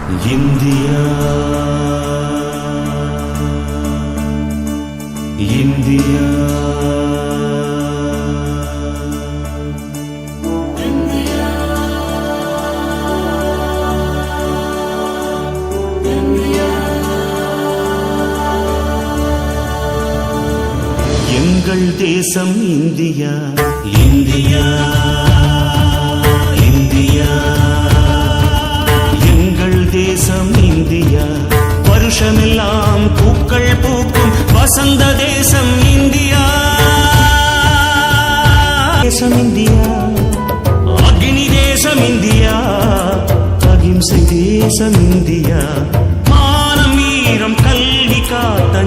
India India எங்கள் தேசம் India India India எங்கள் தேசம் இந்தியா வருஷமெல்லாம் பூக்கள் பூக்கும் வசந்த தேசம் இந்தியா தேசம் இந்தியா அக்னி தேசம் இந்தியா அகிம்சை தேசம் இந்தியா மானம் வீரம் கல்வி காத்த